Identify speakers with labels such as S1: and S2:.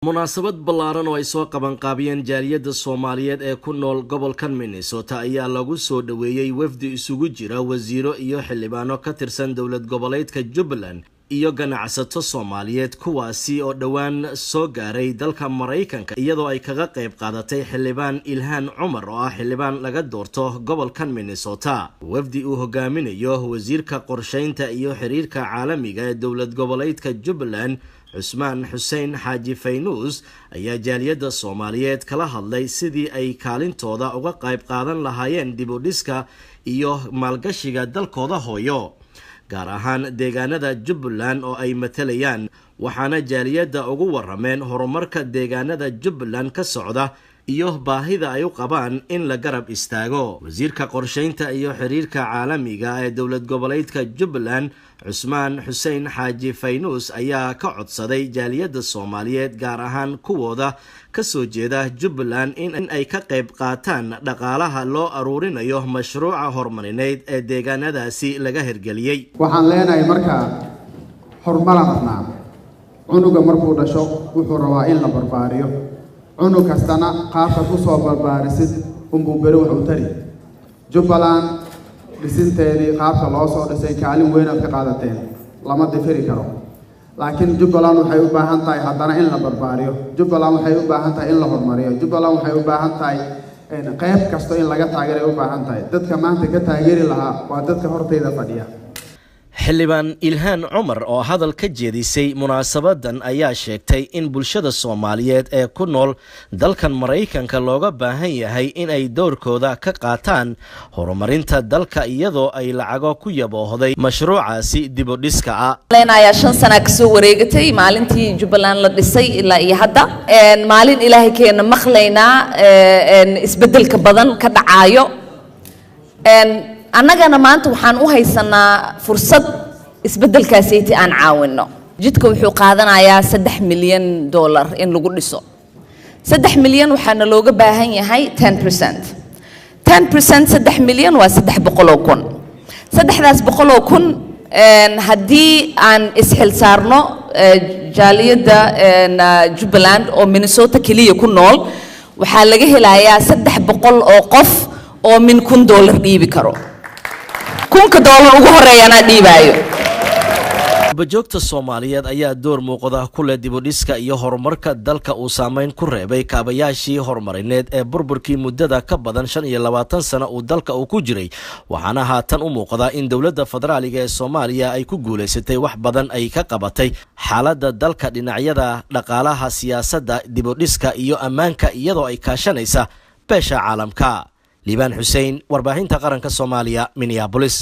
S1: munaasabad ballaaran oo ay soo qaban qaabiyeen jaaliyadda Soomaaliyeed ee ku nool gobolkan Minnesota ayaa lagu soo dhaweeyay wafdi isugu jira wasiiro iyo xildhibaano ka tirsan dowlad goboleedka Jubbaland iyo ganacsato Soomaaliyeed kuwaasi oo dhawaan soo gaaray dalka Mareykanka iyadoo ay kaga qayb qaadatay xildhibaan Ilhaan Cumar oo ah xildhibaan laga doorto gobolkan Minnesota. wafdi uu hogaaminayo wasiirka qorsheynta iyo xiriirka caalamiga ee dowlad goboleedka Jubbaland Usman Hussein Haji Faynus ayaa jaaliyadda Soomaaliyeed kala hadlay sidii ay kaalintooda uga qayb qaadan lahaayeen dib u dhiska iyo maalgashiga dalkooda hooyo gaar ahaan deegaanada Jubbaland oo ay matalayaan waxaana jaaliyadda ugu warameen horumarka deegaanada Jubbaland ka socda iyo baahida ay u qabaan in la garab istaago. wasiirka qorsheynta iyo xiriirka caalamiga ee dowlad goboleedka Jubbaland Usman Hussein Haji Faynus ayaa ka codsaday jaaliyadda Soomaaliyeed gaar ahaan kuwooda ka soo jeeda Jubbaland in ay ka qayb qaataan dhaqaalaha loo aruurinayo mashruuca horumarineed ee deegaanadaasi laga hirgeliyay.
S2: waxaan leenahay marka horumarna cunuga markuu dhasho wuxuu rabaa in la barbaariyo cunug kastana qaabka ku soo barbaarisid unbuu bari wax u tari. Jubbaland dhisinteedii qaabka loo soo dhisay kaalin weyn aad ka qaadateen lama difiri karo, laakiin Jubbaland waxay u baahan tahay haddana in la barbaariyo. Jubbaland waxay u baahan tahay in la horumariyo. Jubbaland waxay u baahan tahay qayb kasta in laga taageero u baahan tahay. dadka maanta ka taageeri lahaa waa dadka hortayda fadhiya.
S1: xildhibaan Ilhaan Cumar oo hadal ka jeedisay munaasabadan ayaa sheegtay in bulshada Soomaaliyeed ee ku nool dalkan Mareykanka looga baahan yahay in ay doorkooda ka qaataan horumarinta dalka iyadoo ay lacago ku yaboohday mashruucaasi dib u dhiska ah.
S3: leenayaa 5 sano ka soo wareegatay maalintii Jubbaland la dhisay ilaa iyo hadda maalin Ilaahay keena maqlaynaa isbedelka badan ka dhacayo. annagana maanta waxaan u haysanaa fursad isbedelkaasi aan caawino. jidka wuxuu qaadanayaa $3 milyan in lagu dhiso. 3 milyan waxaana looga baahan yahay 10%. 10% 3 milyan waa 300,000. 300,000 haddii aan isxil saarno jaaliyadda Jubbaland oo Minnesota kaliya ku nool waxaa laga helayaa 300 oo qof oo min $1,000 dhiibi karo. $1,000 ugu horeeyana dhiibayo.
S1: bajoogta Soomaaliyeed ayaa door muuqda ku leh dib u dhiska iyo horumarka dalka uu saameyn ku reebay kaabayaashii horumarineed ee burburkii muddada ka badan 25 sano uu dalka uu ku jiray waxaana haatan u muuqda in dowladda federaaliga ee Soomaaliya ay ku guuleysatay wax badan ay ka qabatay xaaladda dalka dhinacyada dhaqaalaha siyaasadda dib u dhiska iyo ammaanka iyadoo ay kaashanaysa beesha caalamka. Liban Hussein warbaahinta qaranka Soomaaliya minneapolis.